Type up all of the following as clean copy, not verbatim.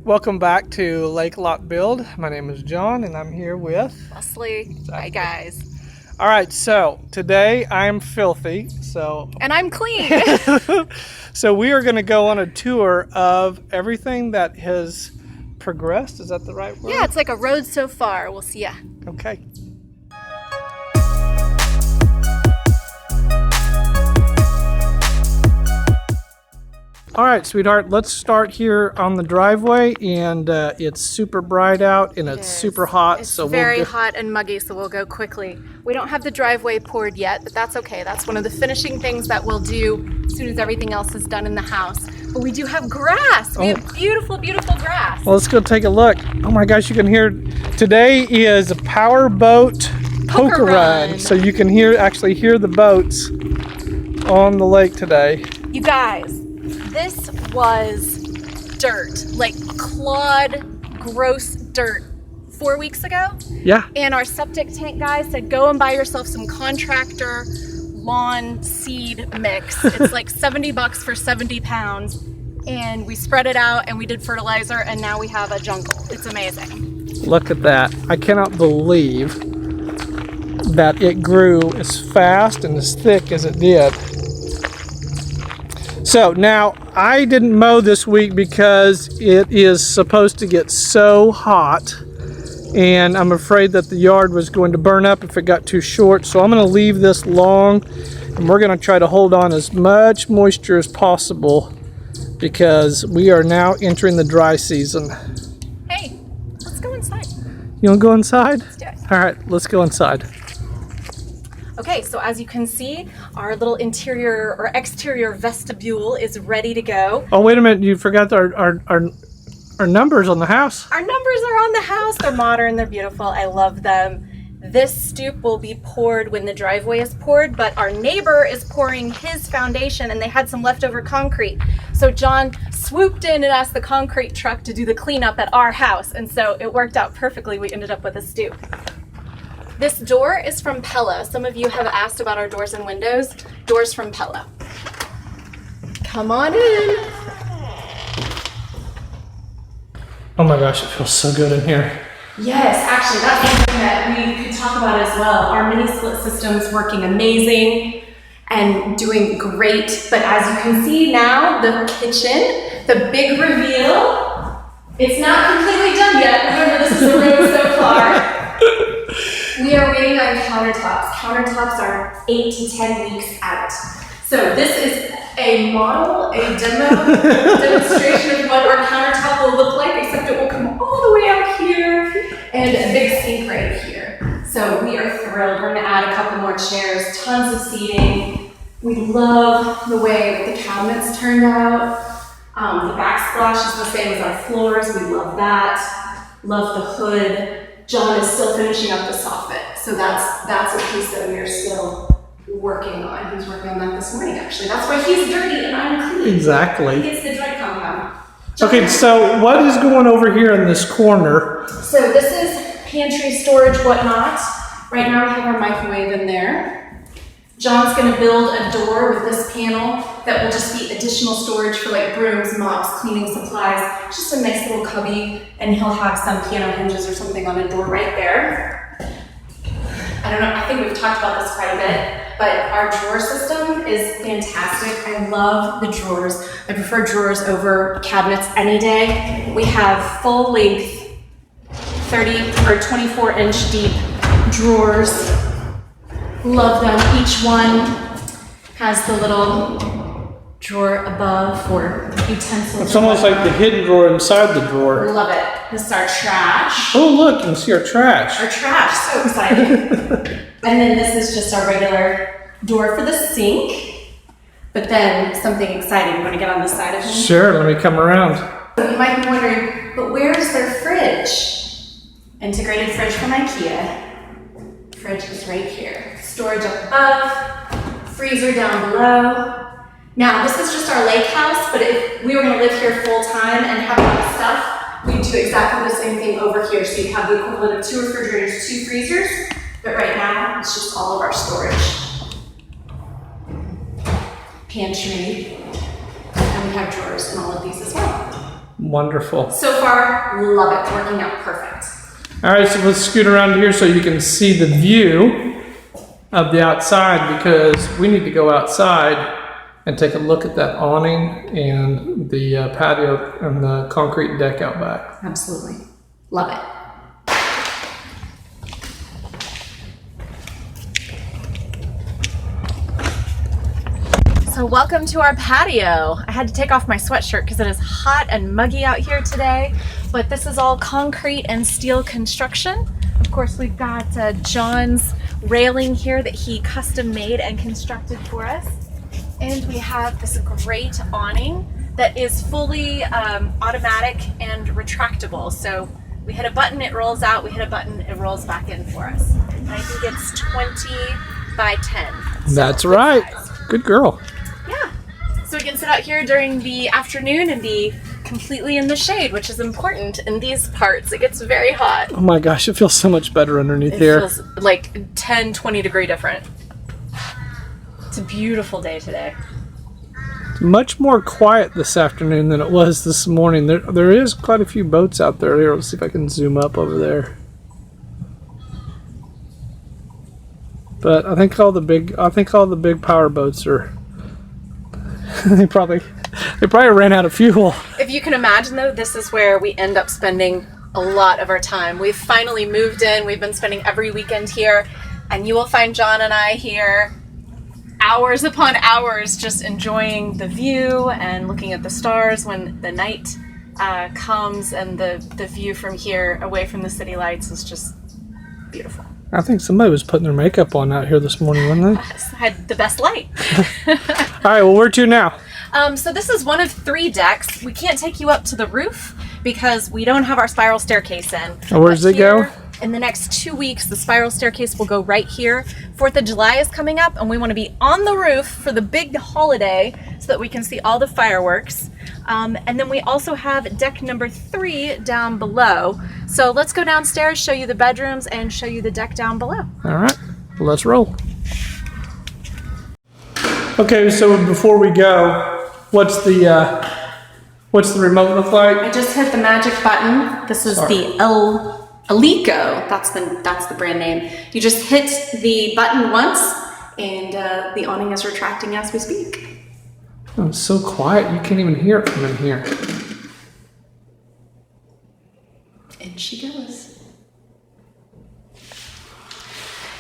Welcome back to Lake Lot Build. My name is John and I'm here with Leslie. Hi guys. All right, so today I'm filthy. And I'm clean. So we are going to go on a tour of everything that has progressed. Is that the right word? Yeah, it's like a road so far. We'll see ya. Okay. All right, sweetheart, let's start here on the driveway, and it's super bright out and it's super hot. It's very hot and muggy, so we'll go quickly. We don't have the driveway poured yet, but that's okay. That's one of the finishing things that we'll do as soon as everything else is done in the house. But we do have grass. We have beautiful, beautiful grass. Well, let's go take a look. Oh my gosh, you can hear, today is a power boat poker run. So you can actually hear the boats on the lake today. You guys, this was dirt, like clawed, gross dirt 4 weeks ago. Yeah. And our septic tank guy said, go and buy yourself some contractor lawn seed mix. It's like $70 for 70 pounds. And we spread it out and we did fertilizer and now we have a jungle. It's amazing. Look at that. I cannot believe that it grew as fast and as thick as it did. So now I didn't mow this week because it is supposed to get so hot and I'm afraid that the yard was going to burn up if it got too short. So I'm going to leave this long and we're going to try to hold on as much moisture as possible because we are now entering the dry season. Hey, let's go inside. You want to go inside? Let's do it. All right, let's go inside. Okay, so as you can see, our little interior or exterior vestibule is ready to go. Oh, wait a minute. You forgot our numbers on the house. Our numbers are on the house. They're modern. They're beautiful. I love them. This stoop will be poured when the driveway is poured, but our neighbor is pouring his foundation and they had some leftover concrete. So John swooped in and asked the concrete truck to do the cleanup at our house. And so it worked out perfectly. We ended up with a stoop. This door is from Pella. Some of you have asked about our doors and windows. Doors from Pella. Come on in. Oh my gosh, it feels so good in here. Yes, actually, that's something that we could talk about as well. Our mini split system's working amazing and doing great. But as you can see now, the kitchen, the big reveal, it's not completely done yet. Remember, this is a road so far. We are waiting on countertops. Countertops are 8 to 10 weeks out. So this is a model, a demonstration of what our countertop will look like, except it will come all the way out here and a big sink right here. So we are thrilled. We're gonna add a couple more chairs, tons of seating. We love the way the cabinets turned out. The backsplash is the same as our floors. We love that. Love the hood. John is still finishing up the soffit, so that's a piece that we are still working on. He was working on that this morning, actually. That's why he's dirty and I'm clean. Exactly. He gets the dry compound. Okay, so what is going over here in this corner? So this is pantry, storage, whatnot. Right now we have our microwave in there. John's gonna build a door with this panel that will just be additional storage for like brooms, mops, cleaning supplies. Just a nice little cubby, and he'll have some piano hinges or something on a door right there. I don't know, I think we've talked about this quite a bit, but our drawer system is fantastic. I love the drawers. I prefer drawers over cabinets any day. We have full length 30 or 24 inch deep drawers. Love them. Each one has the little drawer above for utensils. It's almost like the hidden drawer inside the drawer. Love it. This is our trash. Oh, look, you can see our trash. Our trash, so exciting. And then this is just our regular door for the sink. But then something exciting. You want to get on this side of me? Sure, let me come around. So you might be wondering, but where's their fridge? Integrated fridge from ICF. Fridge is right here. Storage up above, freezer down below. Now, this is just our lake house, but if we were gonna live here full time and have a lot of stuff, we'd do exactly the same thing over here. So you have the equivalent of 2 refrigerators, 2 freezers, but right now, it's just all of our storage. Pantry, and we have drawers in all of these as well. Wonderful. So far, love it. Working out perfect. All right, so let's scoot around here so you can see the view of the outside, because we need to go outside and take a look at that awning and the patio and the concrete deck out back. Absolutely. Love it. So welcome to our patio. I had to take off my sweatshirt because it is hot and muggy out here today, but this is all concrete and steel construction. Of course, we've got John's railing here that he custom made and constructed for us. And we have this great awning that is fully automatic and retractable. So we hit a button, it rolls out, we hit a button, it rolls back in for us. And I think it's 20 by 10. So that's right. Good girl. Yeah. So we can sit out here during the afternoon and be completely in the shade, which is important in these parts. It gets very hot. Oh my gosh, it feels so much better underneath here. It feels like 10, 20 degree different. It's a beautiful day today. It's much more quiet this afternoon than it was this morning. There is quite a few boats out there. Here, let's see if I can zoom up over there. But I think all the big power boats are they probably ran out of fuel. If you can imagine though, this is where we end up spending a lot of our time. We've finally moved in. We've been spending every weekend here, and you will find John and I here hours upon hours just enjoying the view and looking at the stars when the night comes, and the view from here away from the city lights is just beautiful. I think somebody was putting their makeup on out here this morning, wasn't they? Yes, I had the best light. All right, well, where to now? So this is one of 3 decks. We can't take you up to the roof because we don't have our spiral staircase in. Oh, where does it go? In the next 2 weeks, the spiral staircase will go right here. 4th of July is coming up, and we want to be on the roof for the big holiday so that we can see all the fireworks. And then we also have deck number 3 down below. So let's go downstairs, show you the bedrooms, and show you the deck down below. All right, well, let's roll. Okay, so before we go, what's the remote look like? I just hit the magic button. This is the Alico, that's the brand name. You just hit the button once, and the awning is retracting as we speak. Oh, it's so quiet, you can't even hear it from in here. And she goes.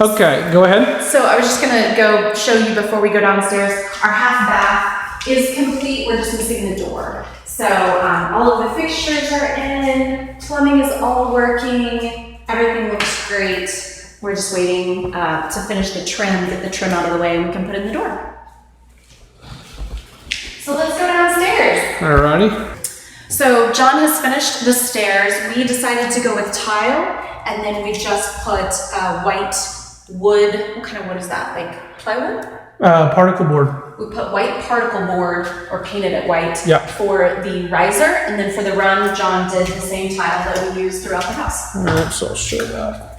Okay, go ahead. So I was just gonna go show you before we go downstairs. Our half bath is complete, we're just missing the door. So all of the fixtures are in, plumbing is all working, everything looks great. We're just waiting to finish the trim, get the trim out of the way, and we can put in the door. So let's go downstairs. Alrighty. So John has finished the stairs. We decided to go with tile, and then we just put white wood. What kind of wood is that? Like plywood? Particle board. We put white particle board, or painted it white, for the riser, and then for the run, John did the same tile that we used throughout the house. Alright, so I'll show that.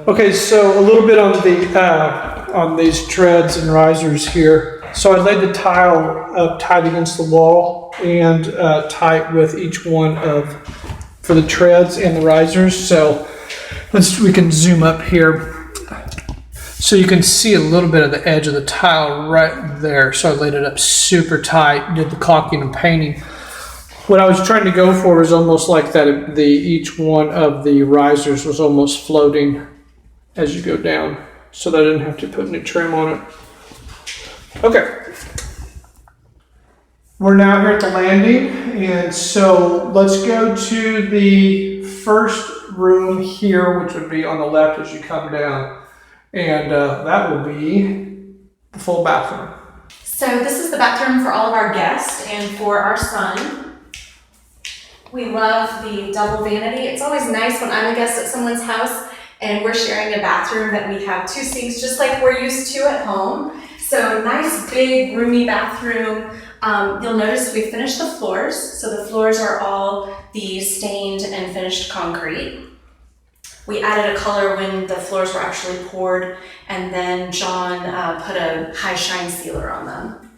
Okay, so a little bit on these treads and risers here. So I laid the tile up tight against the wall and tight with each one for the treads and the risers. So we can zoom up here so you can see a little bit of the edge of the tile right there. So I laid it up super tight, did the caulking and painting. What I was trying to go for was almost like that. Each one of the risers was almost floating as you go down, so that I didn't have to put any trim on it. Okay, we're now here at the landing, and so let's go to the first room here, which would be on the left as you come down, and that will be the full bathroom. So this is the bathroom for all of our guests and for our son. We love the double vanity. It's always nice when I'm a guest at someone's house and we're sharing a bathroom that we have 2 sinks just like we're used to at home. So nice, big, roomy bathroom. You'll notice we finished the floors. So the floors are all the stained and finished concrete. We added a color when the floors were actually poured, and then John put a high shine sealer on them.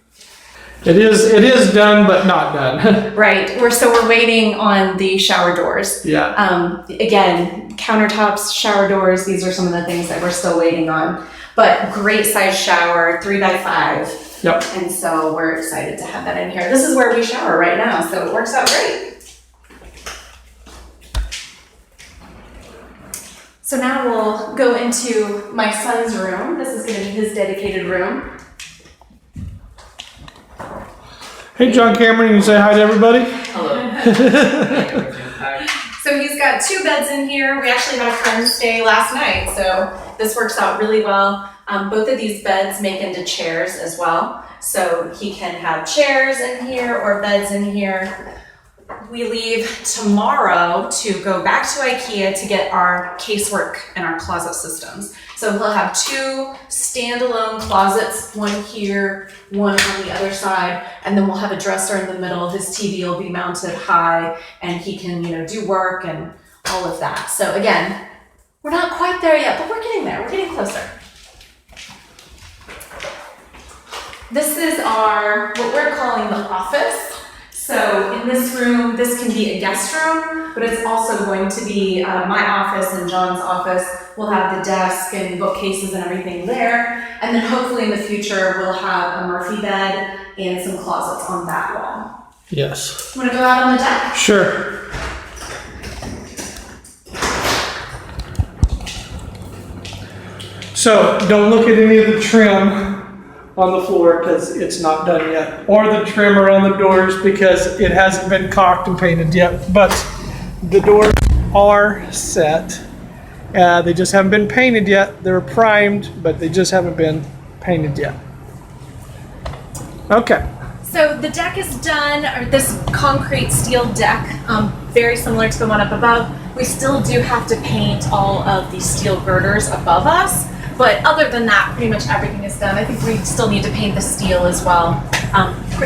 It is done, but not done. Right. We're waiting on the shower doors. Yeah. Again, countertops, shower doors. These are some of the things that we're still waiting on. But great size shower, 3x5. Yep. And so we're excited to have that in here. This is where we shower right now, so it works out great. So now we'll go into my son's room. This is going to be his dedicated room. Hey, John Cameron, you say hi to everybody? Hello. So he's got 2 beds in here. We actually had a friend stay last night, so this works out really well. Both of these beds make into chairs as well. So he can have chairs in here or beds in here. We leave tomorrow to go back to IKEA to get our casework and our closet systems. So he'll have 2 standalone closets, one here, one on the other side, and then we'll have a dresser in the middle. His TV will be mounted high, and he can, do work and all of that. So again, we're not quite there yet, but we're getting there. We're getting closer. This is what we're calling the office. So in this room, this can be a guest room, but it's also going to be my office and John's office. We'll have the desk and bookcases and everything there. And then hopefully in the future, we'll have a Murphy bed and some closets on that wall. Yes. Want to go out on the deck? Sure. So don't look at any of the trim on the floor because it's not done yet, or the trim around the doors because it hasn't been caulked and painted yet. But the doors are set. They just haven't been painted yet. They're primed, but they just haven't been painted yet. Okay. So the deck is done, or this concrete steel deck, very similar to the one up above. We still do have to paint all of the steel girders above us. But other than that, pretty much everything is done. I think we still need to paint the steel as well.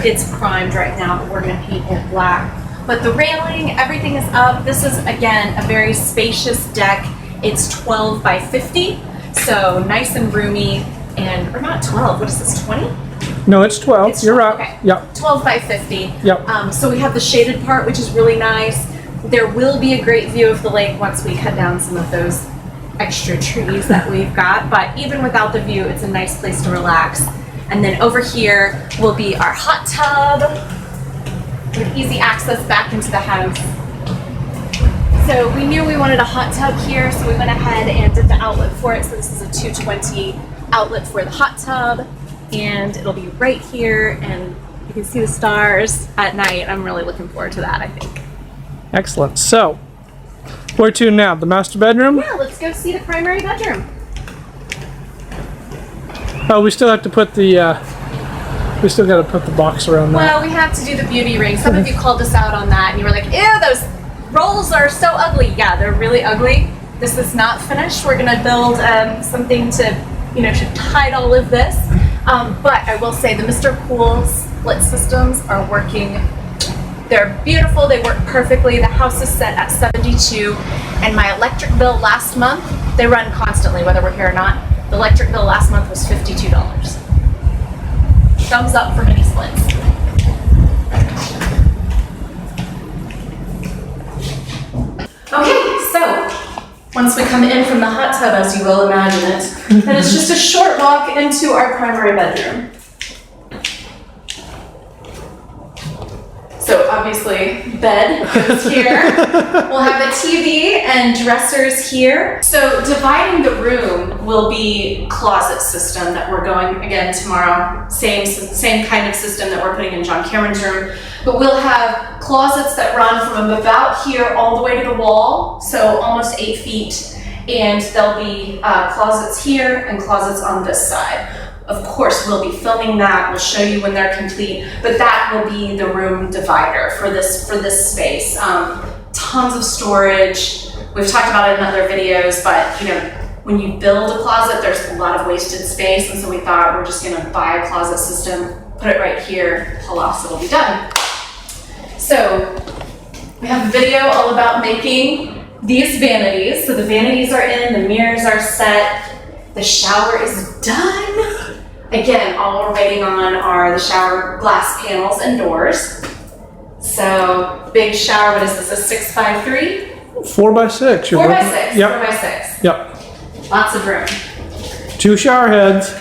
It's primed right now, but we're going to paint it black. But the railing, everything is up. This is, again, a very spacious deck. It's 12 by 50, so nice and roomy. Or not 12, what is this, 20? No, it's 12. It's You're 12, right. okay. Yep. 12 by 50. Yep. So we have the shaded part, which is really nice. There will be a great view of the lake once we cut down some of those extra trees that we've got, but even without the view, it's a nice place to relax. And then over here will be our hot tub with easy access back into the house. So we knew we wanted a hot tub here, so we went ahead and did the outlet for it. So this is a 220 outlet for the hot tub, and it'll be right here, and you can see the stars at night. I'm really looking forward to that, I think. Excellent. So, where to now? The master bedroom? Yeah, let's go see the primary bedroom. Oh, we still have to put we still got to put the box around that. Well, we have to do the beauty ring. Some of you called us out on that, and you were like, ew, those rolls are so ugly. Yeah, they're really ugly. This is not finished. We're going to build something to hide all of this. But I will say the Mr. Cool split systems are working. They're beautiful. They work perfectly. The house is set at 72, and my electric bill last month, they run constantly, whether we're here or not. The electric bill last month was $52. Thumbs up for mini splits. Okay, so once we come in from the hot tub, as you will imagine it, then it's just a short walk into our primary bedroom. So obviously, bed is here. We'll have a TV and dressers here. So dividing the room will be closet system that we're going again tomorrow. Same kind of system that we're putting in John Cameron's room. But we'll have closets that run from about here all the way to the wall, so almost 8 feet. And there'll be closets here and closets on this side. Of course, we'll be filming that. We'll show you when they're complete, but that will be the room divider for this space. Tons of storage. We've talked about it in other videos, but when you build a closet, there's a lot of wasted space, and so we thought we're just gonna buy a closet system, put it right here, pull off, so it'll be done. So we have a video all about making these vanities. So the vanities are in, the mirrors are set, the shower is done. Again, all we're waiting on are the shower glass panels and doors. So big shower, what is this, a 6x3? 4x6. 4x6, Yep. 4x6. Yep. Lots of room. 2 shower heads.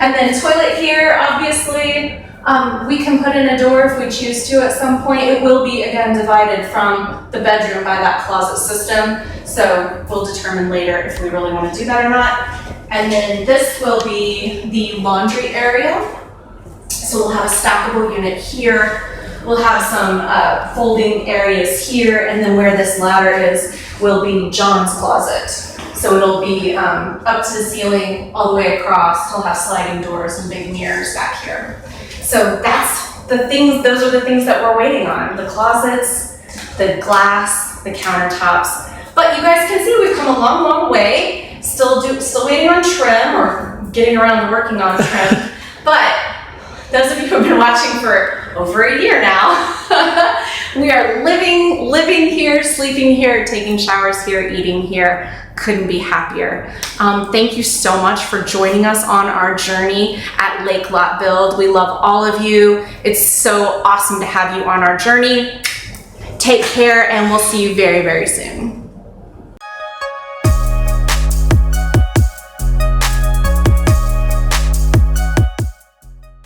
And then toilet here, obviously. We can put in a door if we choose to at some point. It will be, again, divided from the bedroom by that closet system. So we'll determine later if we really want to do that or not. And then this will be the laundry area. So we'll have a stackable unit here. We'll have some folding areas here. And then where this ladder is will be John's closet. So it'll be up to the ceiling all the way across. He'll have sliding doors and big mirrors back here. So that's the things, those are the things that we're waiting on. The closets, the glass, the countertops. But you guys can see we've come a long, long way. Still waiting on trim, or getting around to working on trim. But those of you who have been watching for over a year now, we are living here, sleeping here, taking showers here, eating here. Couldn't be happier. Thank you so much for joining us on our journey at Lake Lot Build. We love all of you. It's so awesome to have you on our journey. Take care, and we'll see you very, very soon.